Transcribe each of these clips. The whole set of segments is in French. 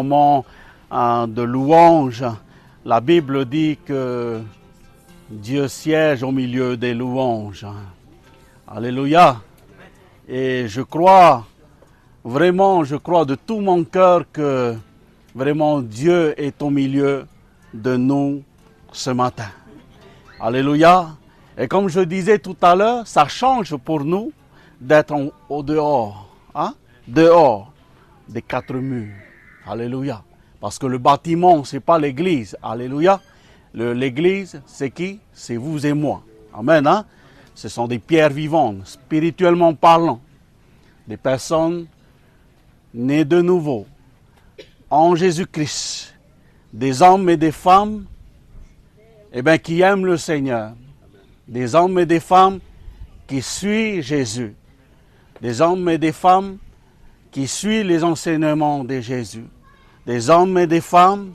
Moment de louange, la Bible dit que Dieu siège au milieu des louanges. Alléluia. Et je crois de tout mon cœur que vraiment Dieu est au milieu de nous ce matin. Alléluia. Et comme je disais tout à l'heure, ça change pour nous d'être au dehors, dehors des quatre murs. Alléluia. Parce que le bâtiment, ce n'est pas l'église. Alléluia. L'église, c'est qui? C'est vous et moi. Amen. Ce sont des pierres vivantes, spirituellement parlant. Des personnes nées de nouveau en Jésus-Christ. Des hommes et des femmes qui aiment le Seigneur. Des hommes et des femmes qui suivent Jésus. Des hommes et des femmes qui suivent les enseignements de Jésus. Des hommes et des femmes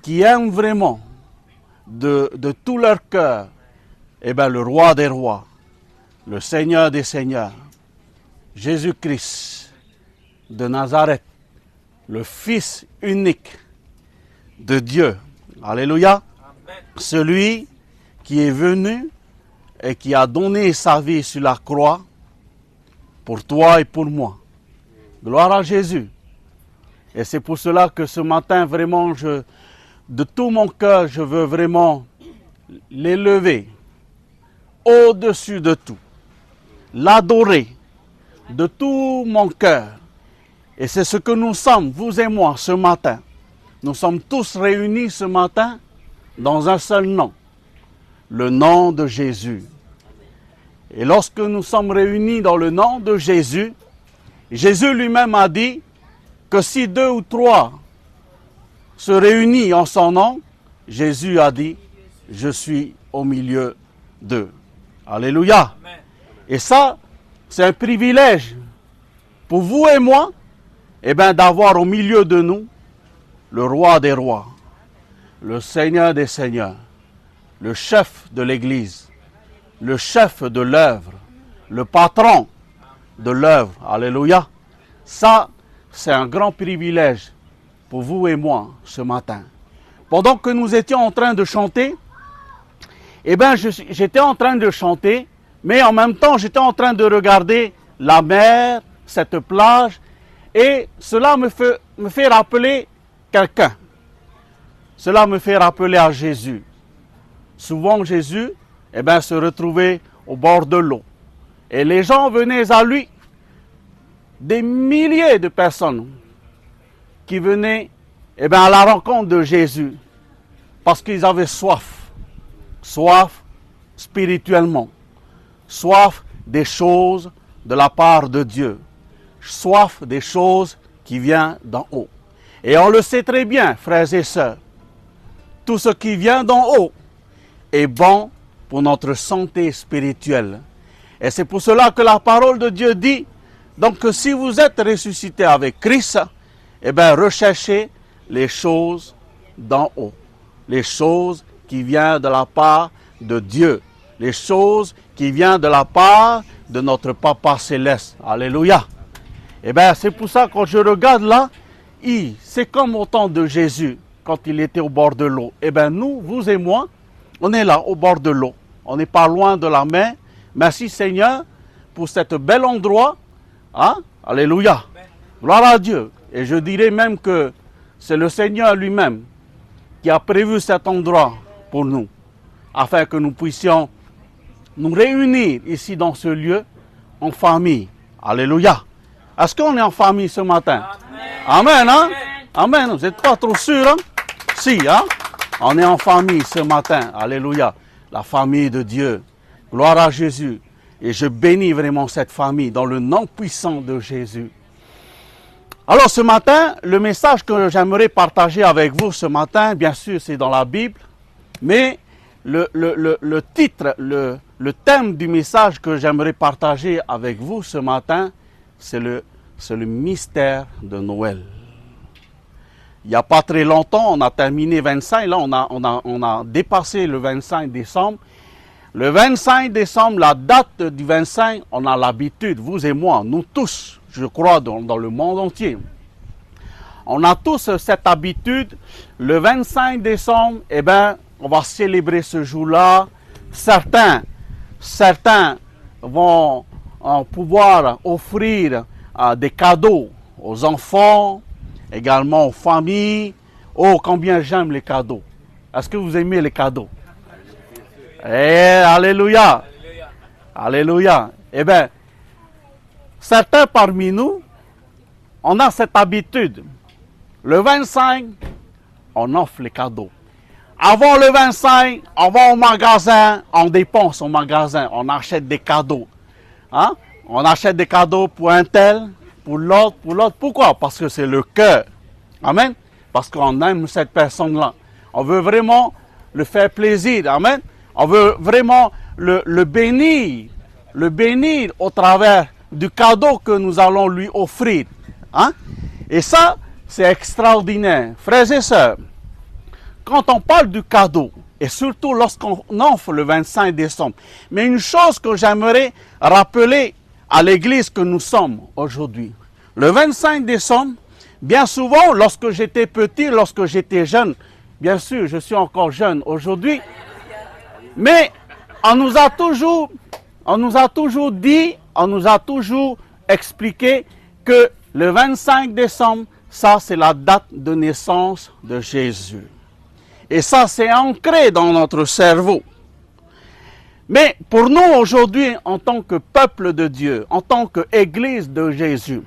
qui aiment vraiment de tout leur cœur le roi des rois, le Seigneur des seigneurs, Jésus-Christ de Nazareth, le Fils unique de Dieu. Alléluia. Amen. Celui qui est venu et qui a donné sa vie sur la croix pour toi et pour moi. Gloire à Jésus. Et c'est pour cela que ce matin, vraiment, de tout mon cœur, je veux vraiment l'élever au-dessus de tout, l'adorer de tout mon cœur. Et c'est ce que nous sommes, vous et moi, ce matin. Nous sommes tous réunis ce matin dans un seul nom, le nom de Jésus. Et lorsque nous sommes réunis dans le nom de Jésus, Jésus lui-même a dit que si 2 ou 3 se réunissent en son nom, Jésus a dit, je suis au milieu d'eux. Alléluia. Amen. Et ça, c'est un privilège pour vous et moi, d'avoir au milieu de nous le roi des rois, le Seigneur des seigneurs, le chef de l'Église, le chef de l'œuvre, le patron de l'œuvre. Alléluia. Ça, c'est un grand privilège pour vous et moi ce matin. Pendant que nous étions en train de chanter, j'étais en train de chanter, mais en même temps, j'étais en train de regarder la mer, cette plage, et cela me fait rappeler quelqu'un. Cela me fait rappeler à Jésus. Souvent, Jésus, se retrouvait au bord de l'eau. Et les gens venaient à lui. Des milliers de personnes qui venaient à la rencontre de Jésus parce qu'ils avaient soif. Soif spirituellement. Soif des choses de la part de Dieu. Soif des choses qui viennent d'en haut. Et on le sait très bien, frères et sœurs. Tout ce qui vient d'en haut est bon pour notre santé spirituelle. Et c'est pour cela que la parole de Dieu dit, donc si vous êtes ressuscité avec Christ, recherchez les choses d'en haut. Les choses qui viennent de la part de Dieu. Les choses qui viennent de la part de notre Papa Céleste. Alléluia. C'est pour ça que quand je regarde là, c'est comme au temps de Jésus, quand il était au bord de l'eau. Nous, vous et moi, on est là, au bord de l'eau. On n'est pas loin de la mer. Merci Seigneur pour cet bel endroit. Alléluia. Gloire à Dieu. Et je dirais même que c'est le Seigneur lui-même qui a prévu cet endroit pour nous, afin que nous puissions nous réunir ici dans ce lieu en famille. Alléluia. Est-ce qu'on est en famille ce matin? Amen. Amen. Vous n'êtes pas trop sûr, Si, On est en famille ce matin. Alléluia. La famille de Dieu. Gloire à Jésus. Et je bénis vraiment cette famille dans le nom puissant de Jésus. Alors ce matin, le message que j'aimerais partager avec vous ce matin, bien sûr c'est dans la Bible, mais le titre, le thème du message que j'aimerais partager avec vous ce matin, c'est le mystère de Noël. Il n'y a pas très longtemps, on a terminé 25, là on a dépassé le 25 décembre. Le 25 décembre, la date du 25, on a l'habitude, vous et moi, nous tous, je crois, dans le monde entier, On a tous cette habitude, le 25 décembre, eh bien, on va célébrer ce jour-là. Certains vont pouvoir offrir des cadeaux aux enfants, également aux familles. Oh, combien j'aime les cadeaux. Est-ce que vous aimez les cadeaux? Alléluia. Alléluia. Eh bien, certains parmi nous, on a cette habitude. Le 25, on offre les cadeaux. Avant le 25, on va au magasin, on dépense au magasin, on achète des cadeaux. Hein? On achète des cadeaux pour un tel, pour l'autre, pour l'autre. Pourquoi? Parce que c'est le cœur. Amen. Parce qu'on aime cette personne-là. On veut vraiment le faire plaisir. Amen. On veut vraiment le bénir au travers du cadeau que nous allons lui offrir. Hein? Et ça, c'est extraordinaire. Frères et sœurs, quand on parle du cadeau, et surtout lorsqu'on offre le 25 décembre, mais une chose que j'aimerais rappeler à l'église que nous sommes aujourd'hui. Le 25 décembre, bien souvent, lorsque j'étais petit, lorsque j'étais jeune, bien sûr, je suis encore jeune aujourd'hui, mais on nous a toujours dit, on nous a toujours expliqué que le 25 décembre, ça c'est la date de naissance de Jésus. Et ça c'est ancré dans notre cerveau. Mais pour nous aujourd'hui, en tant que peuple de Dieu, en tant qu'Église de Jésus,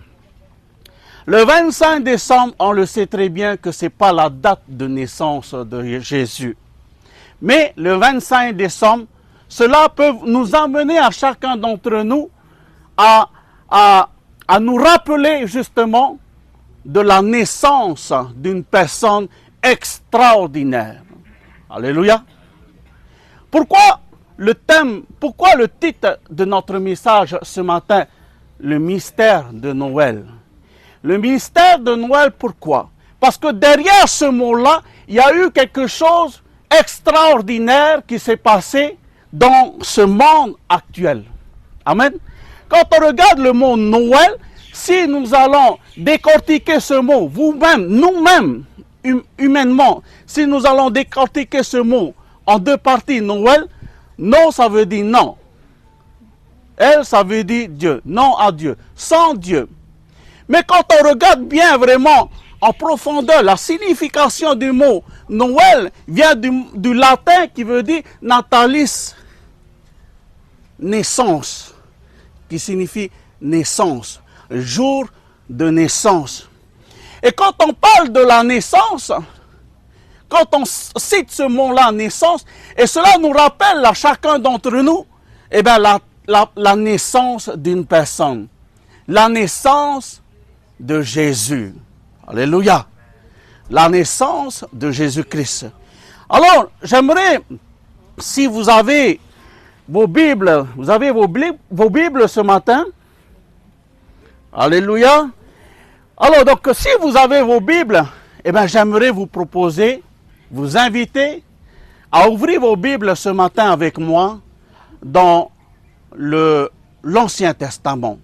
le 25 décembre, on le sait très bien que ce n'est pas la date de naissance de Jésus. Mais le 25 décembre, cela peut nous amener à chacun d'entre nous à nous rappeler justement de la naissance d'une personne extraordinaire. Alléluia. Pourquoi le titre de notre message ce matin, le mystère de Noël? Le mystère de Noël, pourquoi? Parce que derrière ce mot-là, il y a eu quelque chose extraordinaire qui s'est passé dans ce monde actuel. Amen. Quand on regarde le mot Noël, si nous allons décortiquer ce mot, vous-même, nous-mêmes, humainement, si nous allons décortiquer ce mot en deux parties, Noël, non, ça veut dire non. Elle, ça veut dire Dieu. Non à Dieu. Sans Dieu. Mais quand on regarde bien vraiment en profondeur, la signification du mot Noël vient du latin qui veut dire natalis, naissance, qui signifie naissance, jour de naissance. Et quand on parle de la naissance, quand on cite ce mot-là, naissance, et cela nous rappelle à chacun d'entre nous, eh bien, la naissance d'une personne, la naissance de Jésus. Alléluia. La naissance de Jésus-Christ. Alors, j'aimerais, si vous avez vos Bibles, vos Bibles ce matin. Alléluia. Alors, donc, si vous avez vos Bibles, eh bien, j'aimerais vous proposer, vous inviter à ouvrir vos Bibles ce matin avec moi dans l'Ancien Testament.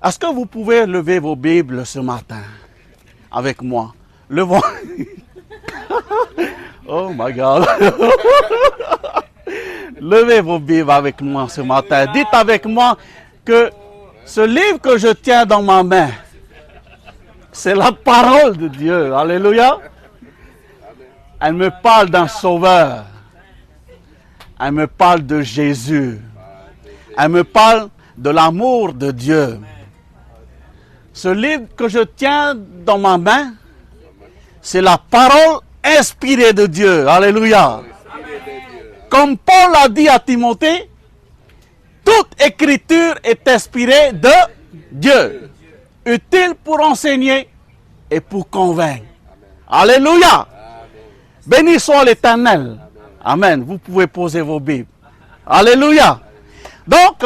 Est-ce que vous pouvez lever vos Bibles ce matin avec moi? Levons. Oh my God. Levez vos Bibles avec moi ce matin. Dites avec moi que ce livre que je tiens dans ma main, c'est la parole de Dieu. Alléluia. Elle me parle d'un sauveur. Elle me parle de Jésus. Elle me parle de l'amour de Dieu. Ce livre que je tiens dans ma main, c'est la parole inspirée de Dieu. Alléluia. Comme Paul a dit à Timothée, toute écriture est inspirée de Dieu, utile pour enseigner et pour convaincre. Alléluia. Béni soit l'Éternel. Amen. Vous pouvez poser vos Bibles. Alléluia. Donc,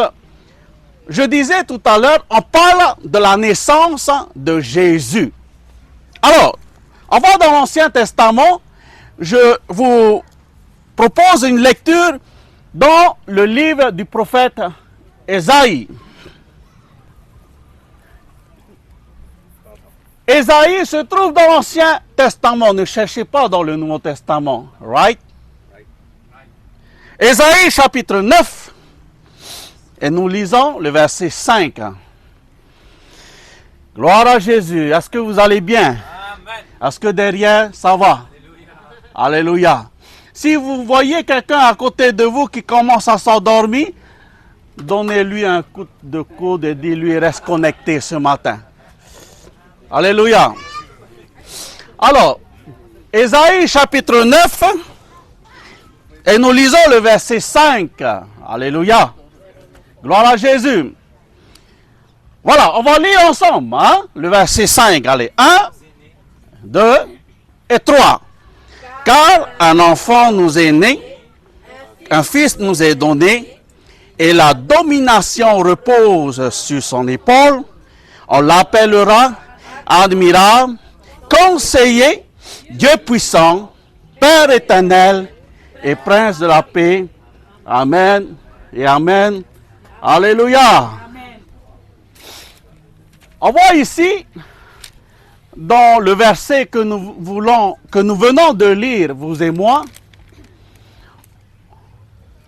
je disais tout à l'heure, on parle de la naissance de Jésus. Alors, on va dans l'Ancien Testament, je vous propose une lecture dans le livre du prophète Ésaïe. Ésaïe se trouve dans l'Ancien Testament. Ne cherchez pas dans le Nouveau Testament. Right? Ésaïe chapitre 9. Et nous lisons le verset 5. Gloire à Jésus. Est-ce que vous allez bien? Est-ce que derrière, ça va? Alléluia. Si vous voyez quelqu'un à côté de vous qui commence à s'endormir, donnez-lui un coup de coude et dis-lui reste connecté ce matin. Alléluia. Alors, Ésaïe chapitre 9, et nous lisons le verset 5. Alléluia. Gloire à Jésus. Voilà, on va lire ensemble, hein, le verset 5. Allez, 1, 2 et 3. Car un enfant nous est né, un fils nous est donné, et la domination repose sur son épaule. On l'appellera admirable, conseiller, Dieu puissant, Père éternel et Prince de la paix. Amen et Amen. Alléluia. On voit ici, dans le verset que nous venons de lire, vous et moi,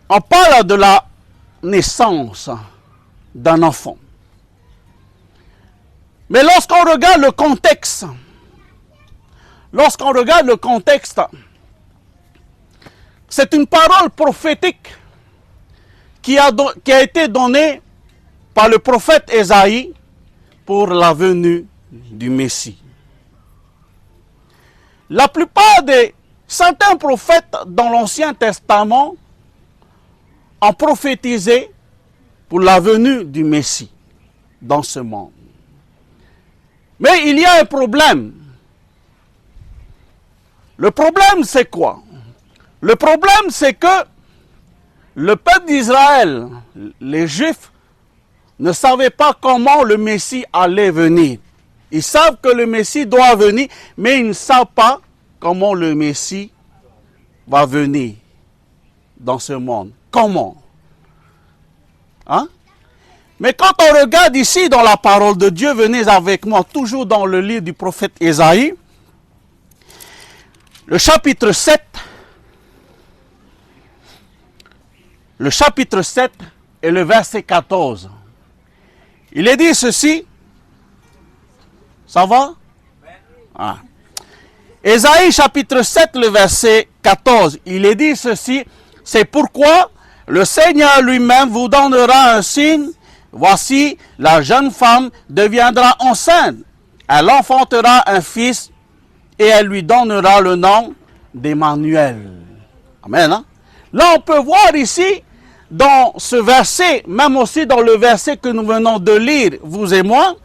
on parle de la naissance d'un enfant. Mais lorsqu'on regarde le contexte, c'est une parole prophétique qui a été donnée par le prophète Ésaïe pour la venue du Messie. La plupart des certains prophètes dans l'Ancien Testament ont prophétisé pour la venue du Messie dans ce monde. Mais il y a un problème. Le problème, c'est quoi? Le problème, c'est que le peuple d'Israël, les Juifs, ne savaient pas comment le Messie allait venir. Ils savent que le Messie doit venir, mais ils ne savent pas comment le Messie va venir dans ce monde. Comment? Hein? Mais quand on regarde ici dans la parole de Dieu, venez avec moi, toujours dans le livre du prophète Ésaïe, le chapitre 7 et le verset 14. Il est dit ceci. Ça va? Ah. Ésaïe chapitre 7, le verset 14. Il est dit ceci. C'est pourquoi le Seigneur lui-même vous donnera un signe. Voici, la jeune femme deviendra enceinte. Elle enfantera un fils et elle lui donnera le nom d'Emmanuel. Amen. Hein? Là, on peut voir ici, dans ce verset, même aussi dans le verset que nous venons de lire, vous et moi,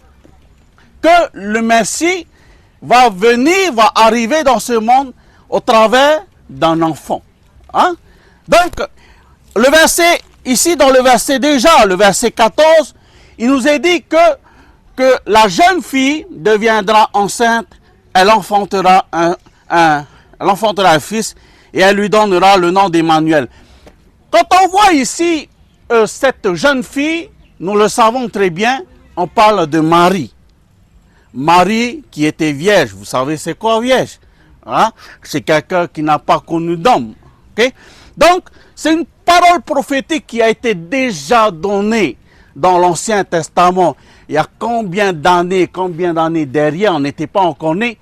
que le Messie va venir, va arriver dans ce monde au travers d'un enfant. Hein? Donc, le verset, ici dans le verset déjà, le verset 14, il nous est dit que la jeune fille deviendra enceinte, elle enfantera un fils et elle lui donnera le nom d'Emmanuel. Quand on voit ici cette jeune fille, nous le savons très bien, on parle de Marie. Marie qui était vierge, vous savez c'est quoi vierge? Hein? C'est quelqu'un qui n'a pas connu d'homme. Okay? Donc, c'est une parole prophétique qui a été déjà donnée dans l'Ancien Testament. Il y a combien d'années derrière, on n'était pas encore né.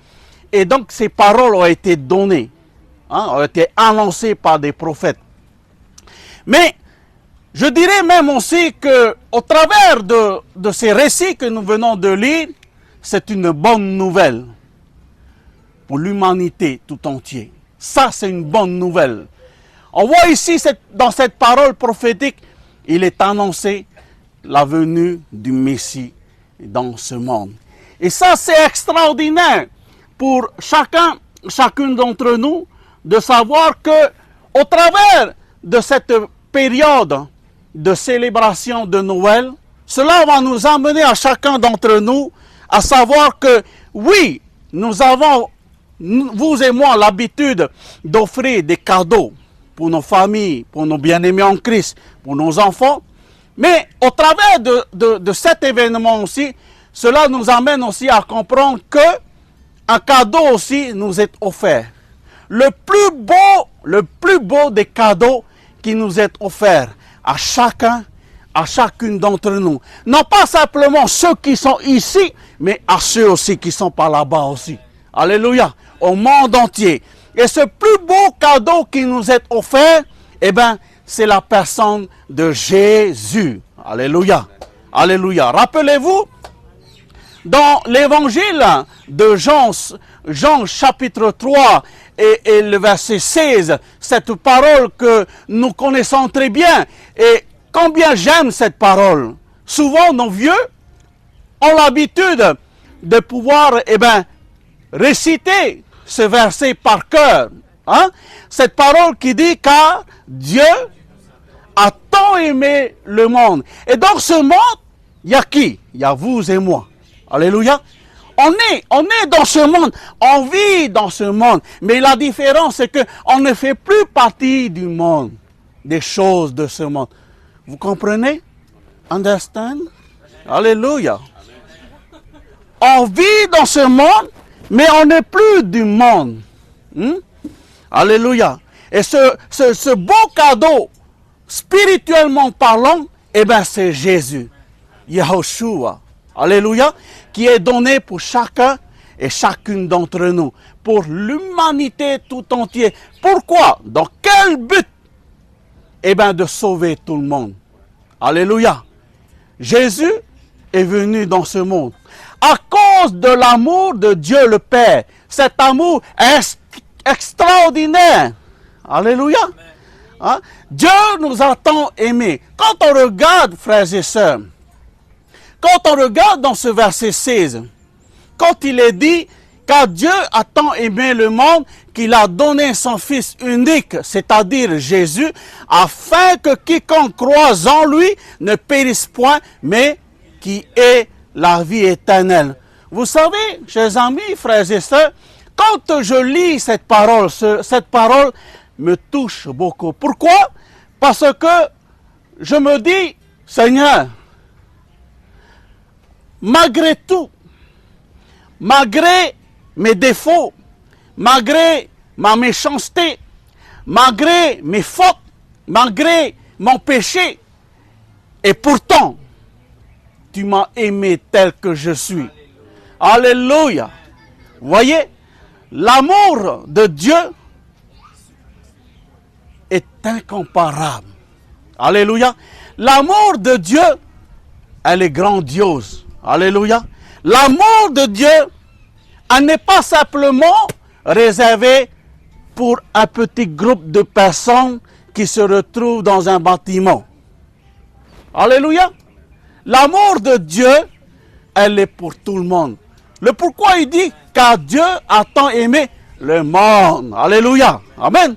Et donc, ces paroles ont été données, hein, ont été annoncées par des prophètes. Mais, je dirais même aussi qu'au travers de ces récits que nous venons de lire, c'est une bonne nouvelle pour l'humanité tout entière. Ça, c'est une bonne nouvelle. On voit ici, dans cette parole prophétique, il est annoncé la venue du Messie dans ce monde. Et ça, c'est extraordinaire pour chacune d'entre nous de savoir que au travers de cette période de célébration de Noël, cela va nous amener à chacun d'entre nous à savoir que oui, nous avons, vous et moi, l'habitude d'offrir des cadeaux pour nos familles, pour nos bien-aimés en Christ, pour nos enfants. Mais au travers de cet événement aussi, cela nous amène aussi à comprendre que un cadeau aussi nous est offert. Le plus beau des cadeaux qui nous est offert à chacun, à chacune d'entre nous. Non pas simplement ceux qui sont ici, mais à ceux aussi qui sont par là-bas aussi. Alléluia. Au monde entier. Et ce plus beau cadeau qui nous est offert, eh bien, c'est la personne de Jésus. Alléluia. Alléluia. Rappelez-vous, dans l'évangile de Jean chapitre 3 et le verset 16, cette parole que nous connaissons très bien, et combien j'aime cette parole. Souvent, nos vieux ont l'habitude de pouvoir, réciter ce verset par cœur. Hein? Cette parole qui dit, car Dieu a tant aimé le monde. Et dans ce monde, il y a qui? Il y a vous et moi. Alléluia. On est dans ce monde, on vit dans ce monde. Mais la différence, c'est qu'on ne fait plus partie du monde, des choses de ce monde. Vous comprenez? Understand? Alléluia. On vit dans ce monde, mais on n'est plus du monde. Alléluia. Et ce beau cadeau, spirituellement parlant, c'est Jésus. Yahushua. Alléluia. Qui est donné pour chacun et chacune d'entre nous. Pour l'humanité tout entière. Pourquoi? Dans quel but? De sauver tout le monde. Alléluia. Jésus est venu dans ce monde. À cause de l'amour de Dieu le Père. Cet amour est extraordinaire. Alléluia. Hein? Dieu nous a tant aimés. Quand on regarde, frères et sœurs, quand on regarde dans ce verset 16, quand il est dit, car Dieu a tant aimé le monde qu'il a donné son Fils unique, c'est-à-dire Jésus, afin que quiconque croise en lui ne périsse point, mais qui ait la vie éternelle. Vous savez, chers amis, frères et sœurs, quand je lis cette parole me touche beaucoup. Pourquoi? Parce que je me dis, Seigneur, malgré tout, malgré mes défauts, malgré ma méchanceté, malgré mes fautes, malgré mon péché, et pourtant, tu m'as aimé tel que je suis. Alléluia. Voyez, l'amour de Dieu est incomparable. Alléluia. L'amour de Dieu, elle est grandiose. Alléluia. L'amour de Dieu, elle n'est pas simplement réservée pour un petit groupe de personnes qui se retrouvent dans un bâtiment. Alléluia. L'amour de Dieu, elle est pour tout le monde. Le pourquoi il dit, car Dieu a tant aimé le monde. Alléluia. Amen.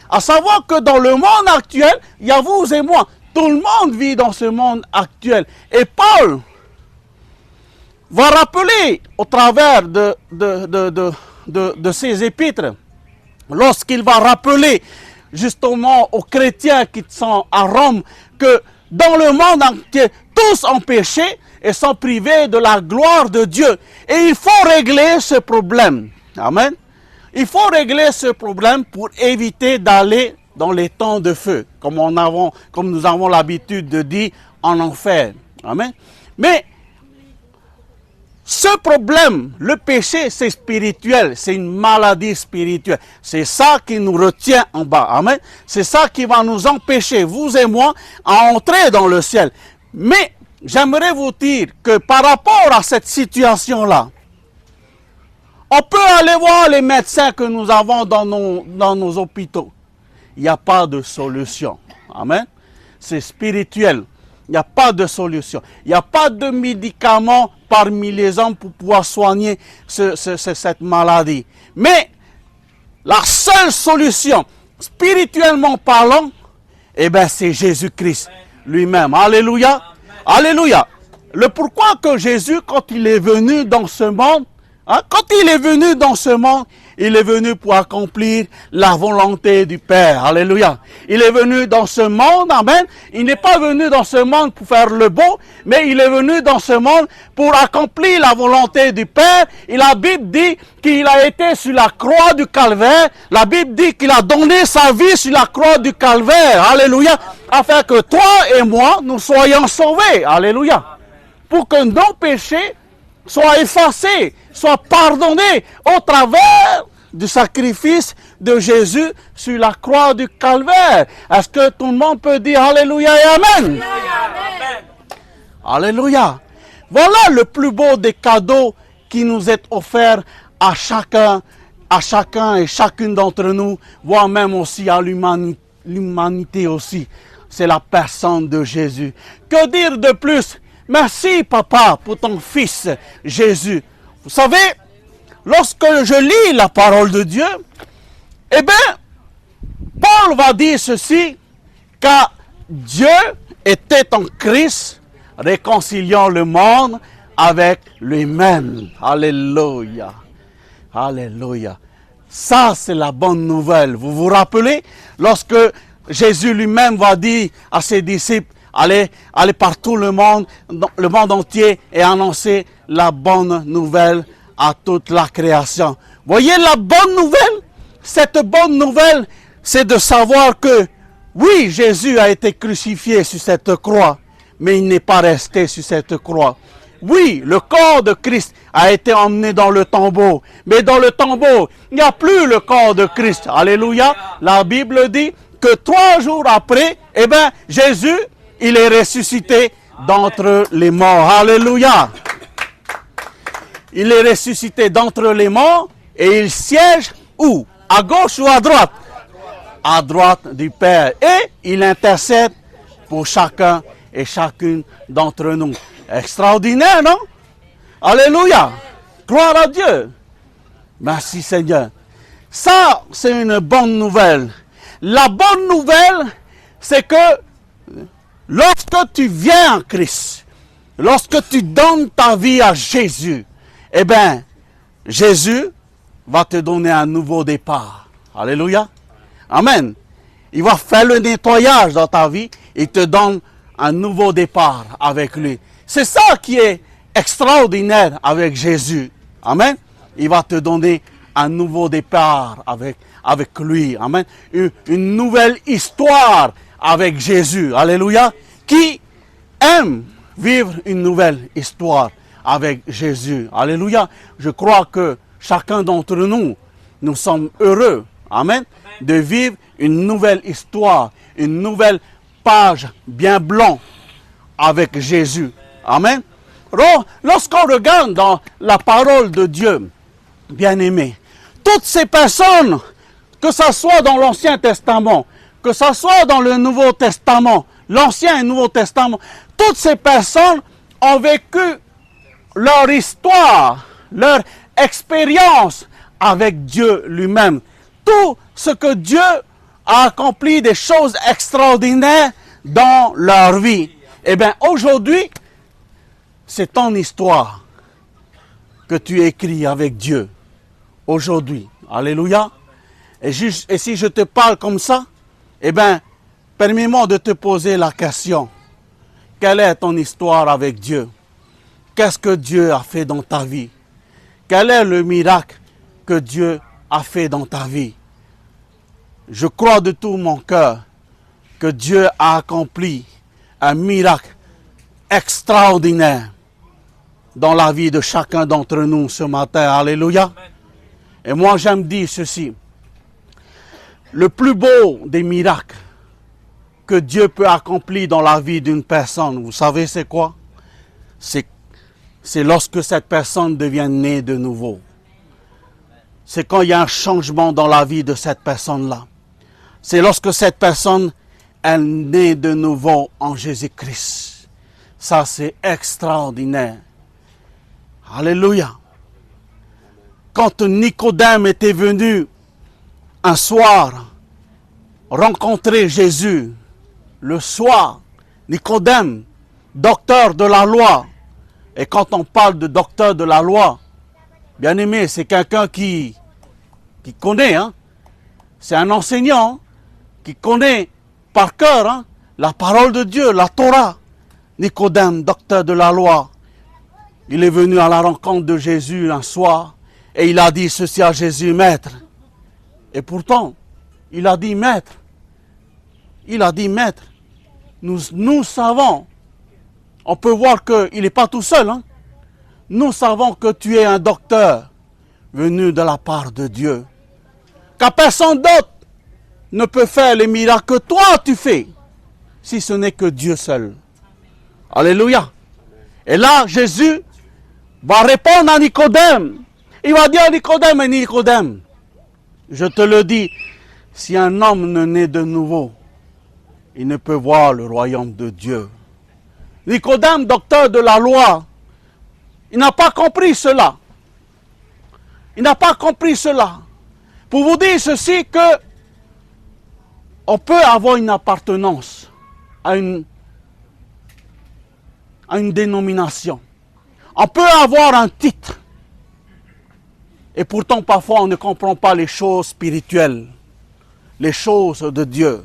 À savoir que dans le monde actuel, il y a vous et moi. Tout le monde vit dans ce monde actuel. Et Paul va rappeler au travers de ses épîtres, lorsqu'il va rappeler justement aux chrétiens qui sont à Rome, que dans le monde entier, tous ont péché et sont privés de la gloire de Dieu. Et il faut régler ce problème. Amen. Il faut régler ce problème pour éviter d'aller dans les temps de feu, comme nous avons l'habitude de dire, en enfer. Amen. Mais ce problème, le péché, c'est spirituel, c'est une maladie spirituelle. C'est ça qui nous retient en bas. Amen. C'est ça qui va nous empêcher, vous et moi, à entrer dans le ciel. Mais j'aimerais vous dire que par rapport à cette situation-là, on peut aller voir les médecins que nous avons dans nos hôpitaux. Il n'y a pas de solution. Amen. C'est spirituel. Il n'y a pas de solution. Il n'y a pas de médicaments parmi les hommes pour pouvoir soigner cette maladie. Mais la seule solution, spirituellement parlant, c'est Jésus-Christ lui-même. Alléluia. Alléluia. Le pourquoi que Jésus, quand il est venu dans ce monde, quand il est venu dans ce monde, Il est venu pour accomplir la volonté du Père. Alléluia. Il est venu dans ce monde, amen. Il n'est pas venu dans ce monde pour faire le beau, mais il est venu dans ce monde pour accomplir la volonté du Père. Et la Bible dit qu'il a été sur la croix du Calvaire. La Bible dit qu'il a donné sa vie sur la croix du Calvaire. Alléluia. Afin que toi et moi, nous soyons sauvés. Alléluia. Pour que nos péchés soient effacés, soient pardonnés au travers du sacrifice de Jésus sur la croix du Calvaire. Est-ce que tout le monde peut dire Alléluia et Amen? Amen. Alléluia. Voilà le plus beau des cadeaux qui nous est offert à chacun et chacune d'entre nous, voire même aussi à l'humanité aussi. C'est la personne de Jésus. Que dire de plus? Merci, Papa, pour ton Fils, Jésus. Vous savez, lorsque je lis la parole de Dieu, eh bien, Paul va dire ceci, car Dieu était en Christ, réconciliant le monde avec lui-même. Alléluia. Alléluia. Ça, c'est la bonne nouvelle. Vous vous rappelez, lorsque Jésus lui-même va dire à ses disciples, allez partout le monde entier et annoncer la bonne nouvelle à toute la création. Voyez la bonne nouvelle? Cette bonne nouvelle, c'est de savoir que, oui, Jésus a été crucifié sur cette croix, mais il n'est pas resté sur cette croix. Oui, le corps de Christ a été emmené dans le tombeau, mais dans le tombeau, il n'y a plus le corps de Christ. Alléluia. La Bible dit que 3 jours après, eh bien, Jésus, il est ressuscité d'entre les morts. Alléluia. Il est ressuscité d'entre les morts et il siège où? À gauche ou à droite? À droite du Père. Et il intercède pour chacun et chacune d'entre nous. Extraordinaire, non? Alléluia. Gloire à Dieu. Merci Seigneur. Ça, c'est une bonne nouvelle. La bonne nouvelle, c'est que lorsque tu viens en Christ, lorsque tu donnes ta vie à Jésus, eh bien, Jésus va te donner un nouveau départ. Alléluia. Amen. Il va faire le nettoyage dans ta vie et te donne un nouveau départ avec lui. C'est ça qui est extraordinaire avec Jésus. Amen. Il va te donner un nouveau départ avec lui. Amen. Une nouvelle histoire avec Jésus. Alléluia. Qui aime vivre une nouvelle histoire avec Jésus. Alléluia. Je crois que chacun d'entre nous, nous sommes heureux. Amen. De vivre une nouvelle histoire, une nouvelle page bien blanche avec Jésus. Amen. Lorsqu'on regarde dans la parole de Dieu, bien-aimé, toutes ces personnes, que ce soit dans l'Ancien Testament, que ce soit dans le Nouveau Testament, l'Ancien et le Nouveau Testament, toutes ces personnes ont vécu leur histoire, leur expérience avec Dieu lui-même. Tout ce que Dieu a accompli, des choses extraordinaires dans leur vie. Eh bien, aujourd'hui, c'est ton histoire que tu écris avec Dieu. Aujourd'hui. Alléluia. Et si je te parle comme ça, eh bien, permets-moi de te poser la question. Quelle est ton histoire avec Dieu? Qu'est-ce que Dieu a fait dans ta vie? Quel est le miracle que Dieu a fait dans ta vie? Je crois de tout mon cœur que Dieu a accompli un miracle extraordinaire dans la vie de chacun d'entre nous ce matin. Alléluia. Et moi, j'aime dire ceci. Le plus beau des miracles que Dieu peut accomplir dans la vie d'une personne, vous savez c'est quoi? C'est lorsque cette personne devient née de nouveau. C'est quand il y a un changement dans la vie de cette personne-là. C'est lorsque cette personne est née de nouveau en Jésus-Christ. Ça, c'est extraordinaire. Alléluia. Quand Nicodème était venu un soir rencontrer Jésus, le soir, Nicodème, docteur de la loi. Et quand on parle de docteur de la loi, bien aimé, c'est quelqu'un qui qui connaît, hein, c'est un enseignant qui connaît par cœur hein, la parole de Dieu, la Torah. Nicodème, docteur de la loi, il est venu à la rencontre de Jésus un soir et il a dit ceci à Jésus, Maître. Et pourtant, il a dit Maître. Il a dit Maître. Nous savons, on peut voir qu'il n'est pas tout seul. Hein. Nous savons que tu es un docteur venu de la part de Dieu. Car personne d'autre ne peut faire les miracles que toi tu fais, si ce n'est que Dieu seul. Alléluia. Et là, Jésus va répondre à Nicodème. Il va dire à Nicodème, et Nicodème, je te le dis, si un homme ne naît de nouveau, il ne peut voir le royaume de Dieu. Nicodème, docteur de la loi, il n'a pas compris cela. Il n'a pas compris cela. Pour vous dire ceci, que on peut avoir une appartenance à une dénomination. On peut avoir un titre. Et pourtant, parfois, on ne comprend pas les choses spirituelles, les choses de Dieu.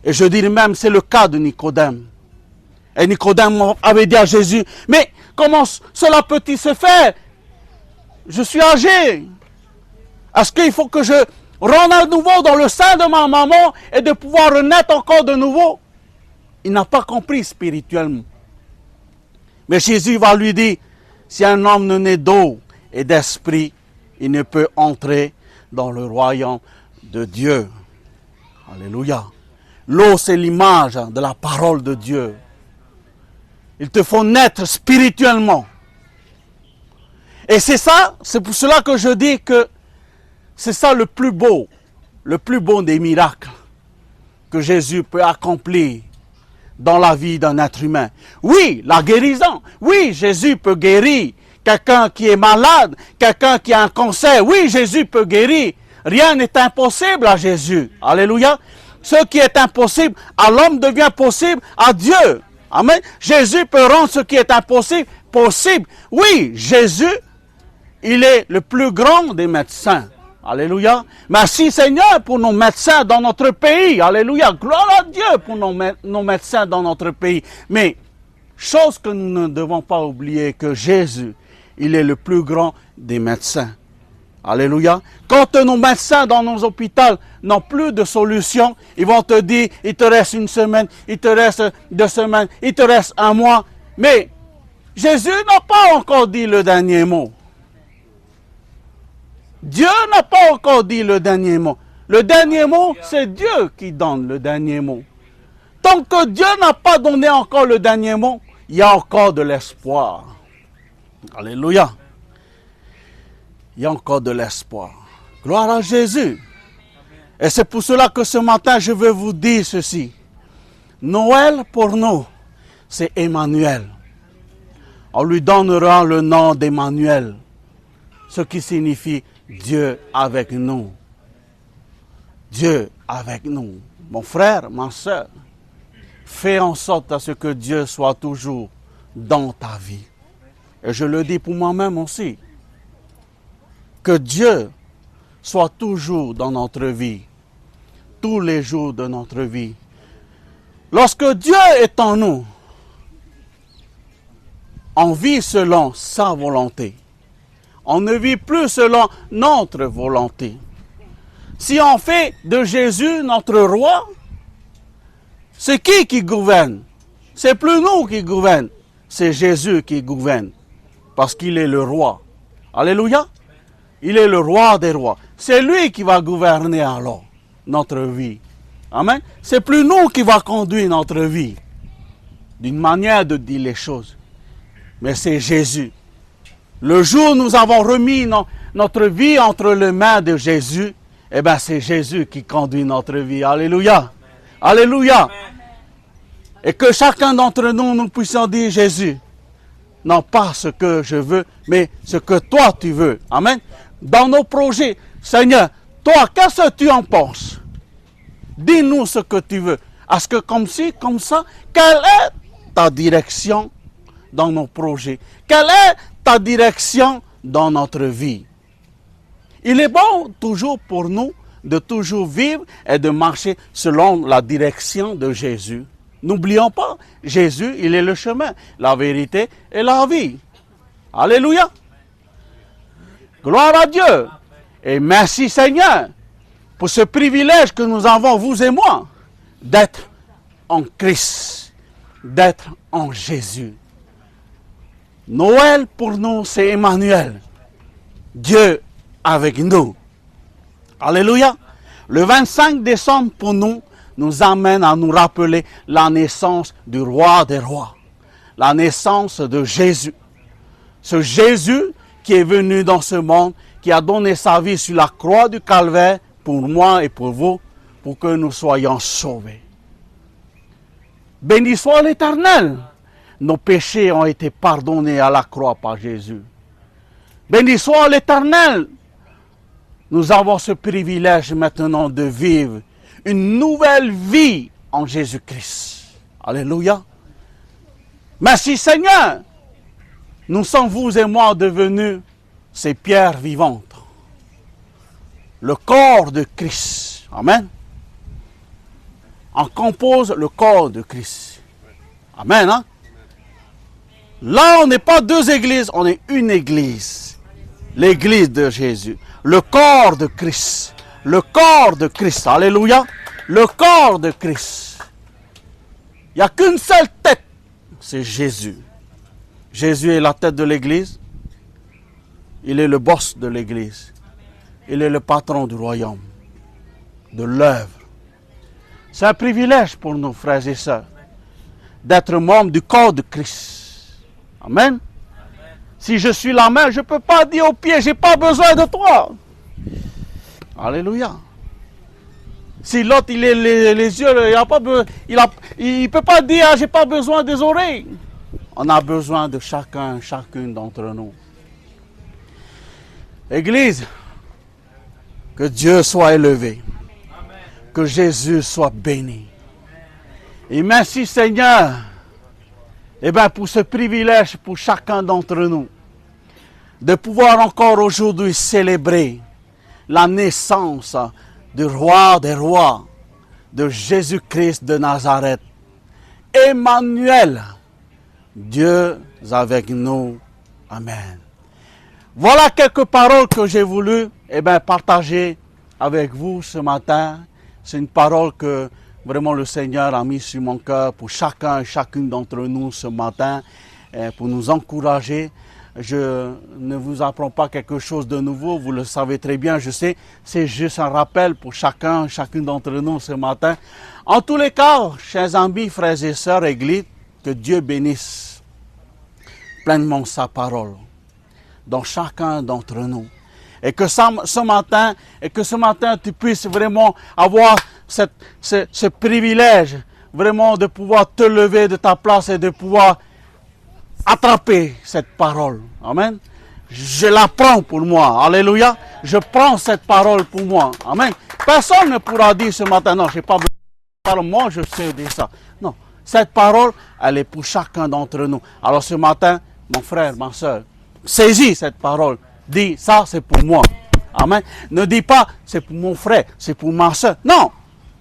Et je dirais même, c'est le cas de Nicodème. Et Nicodème avait dit à Jésus, mais comment cela peut-il se faire? Je suis âgé. Est-ce qu'il faut que je rentre à nouveau dans le sein de ma maman et de pouvoir renaître encore de nouveau? Il n'a pas compris spirituellement. Mais Jésus va lui dire, si un homme ne naît d'eau et d'esprit, il ne peut entrer dans le royaume de Dieu. Alléluia. L'eau, c'est l'image de la parole de Dieu. Il te faut naître spirituellement. Et c'est ça, c'est pour cela que je dis que c'est ça le plus beau des miracles que Jésus peut accomplir dans la vie d'un être humain. Oui, la guérison. Oui, Jésus peut guérir quelqu'un qui est malade, quelqu'un qui a un cancer. Oui, Jésus peut guérir. Rien n'est impossible à Jésus. Alléluia. Ce qui est impossible à l'homme devient possible à Dieu. Amen. Jésus peut rendre ce qui est impossible possible. Oui, Jésus, il est le plus grand des médecins. Alléluia. Merci Seigneur pour nos médecins dans notre pays. Alléluia. Gloire à Dieu pour nos médecins dans notre pays. Mais, chose que nous ne devons pas oublier, que Jésus, il est le plus grand des médecins. Alléluia. Quand nos médecins dans nos hôpitaux n'ont plus de solution, ils vont te dire, il te reste une semaine, il te reste 2 semaines, il te reste 1 mois. Mais Jésus n'a pas encore dit le dernier mot. Dieu n'a pas encore dit le dernier mot. Le dernier mot, c'est Dieu qui donne le dernier mot. Tant que Dieu n'a pas donné encore le dernier mot, il y a encore de l'espoir. Alléluia. Il y a encore de l'espoir. Gloire à Jésus. Et c'est pour cela que ce matin, je veux vous dire ceci. Noël, pour nous, c'est Emmanuel. On lui donnera le nom d'Emmanuel, ce qui signifie Dieu avec nous. Dieu avec nous. Mon frère, ma soeur, fais en sorte à ce que Dieu soit toujours dans ta vie. Et je le dis pour moi-même aussi. Que Dieu soit toujours dans notre vie, tous les jours de notre vie. Lorsque Dieu est en nous, on vit selon sa volonté. On ne vit plus selon notre volonté. Si on fait de Jésus notre roi, c'est qui gouverne? C'est plus nous qui gouverne, c'est Jésus qui gouverne. Parce qu'il est le roi. Alléluia. Il est le roi des rois. C'est lui qui va gouverner alors notre vie. Amen. C'est plus nous qui va conduire notre vie. D'une manière de dire les choses. Mais c'est Jésus. Le jour où nous avons remis notre vie entre les mains de Jésus, eh bien c'est Jésus qui conduit notre vie. Alléluia. Alléluia. Et que chacun d'entre nous, nous puissions dire Jésus, non pas ce que je veux, mais ce que toi tu veux. Amen. Dans nos projets, Seigneur, toi, qu'est-ce que tu en penses? Dis-nous ce que tu veux. Est-ce que comme ci, comme ça, quelle est ta direction dans nos projets? Quelle est ta direction dans notre vie? Il est bon toujours pour nous de toujours vivre et de marcher selon la direction de Jésus. N'oublions pas, Jésus, il est le chemin, la vérité et la vie. Alléluia. Gloire à Dieu. Et merci Seigneur pour ce privilège que nous avons, vous et moi, d'être en Christ, d'être en Jésus. Noël pour nous, c'est Emmanuel. Dieu avec nous. Alléluia. Le 25 décembre pour nous, nous amène à nous rappeler la naissance du roi des rois. La naissance de Jésus. Ce Jésus qui est venu dans ce monde, qui a donné sa vie sur la croix du Calvaire pour moi et pour vous, pour que nous soyons sauvés. Béni soit l'Éternel. Nos péchés ont été pardonnés à la croix par Jésus. Béni soit l'Éternel. Nous avons ce privilège maintenant de vivre une nouvelle vie en Jésus-Christ. Alléluia. Merci Seigneur. Nous sommes, vous et moi, devenus ces pierres vivantes. Le corps de Christ. Amen. On compose le corps de Christ. Amen. Hein? Là, on n'est pas deux églises, on est une église. L'église de Jésus. Le corps de Christ. Le corps de Christ. Alléluia. Le corps de Christ. Il n'y a qu'une seule tête. C'est Jésus. Jésus est la tête de l'église. Il est le boss de l'église. Il est le patron du royaume. De l'œuvre. C'est un privilège pour nous, frères et sœurs, d'être membres du corps de Christ. Amen. Si je suis la main, je ne peux pas dire aux pieds, je n'ai pas besoin de toi. Alléluia. Si l'autre, il est les yeux, il ne peut pas dire, je n'ai pas besoin des oreilles. On a besoin de chacune d'entre nous. Église, que Dieu soit élevé. Que Jésus soit béni. Et merci Seigneur, pour ce privilège pour chacun d'entre nous, de pouvoir encore aujourd'hui célébrer la naissance du roi des rois, de Jésus-Christ de Nazareth. Emmanuel, Dieu avec nous. Amen. Voilà quelques paroles que j'ai voulu partager avec vous ce matin. C'est une parole que vraiment le Seigneur a mise sur mon cœur pour chacun et chacune d'entre nous ce matin, pour nous encourager. Je ne vous apprends pas quelque chose de nouveau, vous le savez très bien, je sais. C'est juste un rappel pour chacun et chacune d'entre nous ce matin. En tous les cas, chers amis, frères et sœurs, Église, que Dieu bénisse pleinement sa parole dans chacun d'entre nous. Et que ce matin, tu puisses vraiment avoir ce privilège, vraiment de pouvoir te lever de ta place et de pouvoir attraper cette parole. Amen. Je la prends pour moi. Alléluia. Je prends cette parole pour moi. Amen. Personne ne pourra dire ce matin, non, je n'ai pas besoin de parole. Moi, je sais dire ça. Non. Cette parole, elle est pour chacun d'entre nous. Alors ce matin, mon frère, ma soeur, saisis cette parole. Dis, ça c'est pour moi. Amen. Ne dis pas, c'est pour mon frère, c'est pour ma soeur. Non,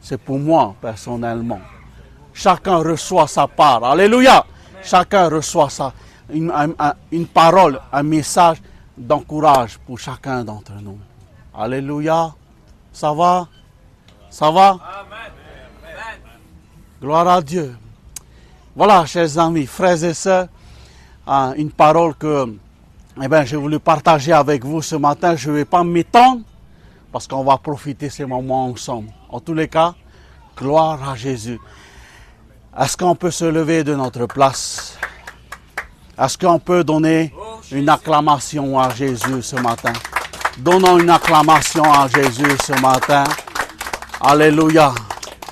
c'est pour moi personnellement. Chacun reçoit sa part. Alléluia. Chacun reçoit une parole, un message d'encourage pour chacun d'entre nous. Alléluia. Ça va? Ça va? Gloire à Dieu. Voilà, chers amis, frères et sœurs, une parole que j'ai voulu partager avec vous ce matin. Je ne vais pas m'étendre parce qu'on va profiter de ces moments ensemble. En tous les cas, gloire à Jésus. Est-ce qu'on peut se lever de notre place? Est-ce qu'on peut donner une acclamation à Jésus ce matin? Donnons une acclamation à Jésus ce matin. Alléluia.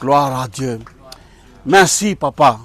Gloire à Dieu. Merci, Papa.